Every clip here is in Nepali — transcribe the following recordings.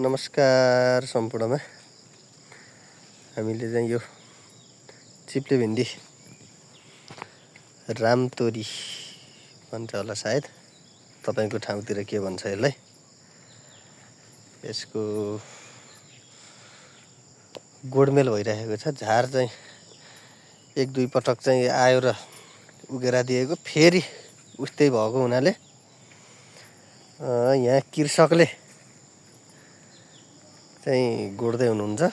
नमस्कार सम्पूर्णमा। हामीले चाहिँ यो चिप्ले भिन्डी रामतोरी भन्छ होला सायद, तपाईको ठाउँतिर के भन्छ यसलाई। यसको गोडमेल भइरहेको छ। झार चाहिँ एक दुई पटक चाहिँ आयो र उगेर दिएको, फेरि उस्तै भएको हुनाले यहाँ कृषकले चाहिँ गोड्दै हुनुहुन्छ।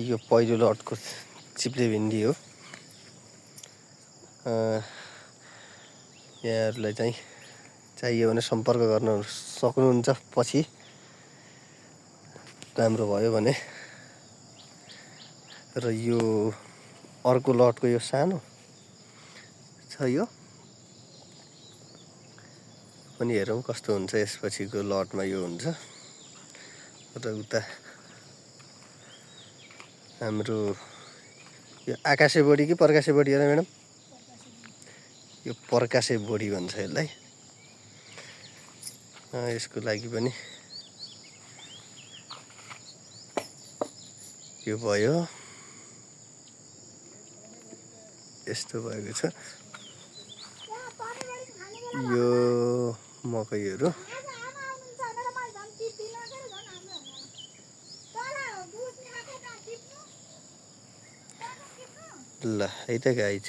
यो पहिलो लटको चिप्ले भिन्डी हो। यहाँहरूलाई चाहिँ चाहियो भने सम्पर्क गर्न सक्नुहुन्छ। पछि राम्रो भयो भने। र यो अर्को लटको यो सानो छ, यो पनि हेरौँ कस्तो हुन्छ। यसपछिको लटमा यो हुन्छ। र उता हाम्रो यो आकाशे बोडी कि पर्कासे बोडी हो र म्याडम? यो पर्कासे बोडी भन्छ यसलाई। यसको लागि पनि यो भयो। यस्तो भएको छ यो मकैहरू। ल है त गाइज।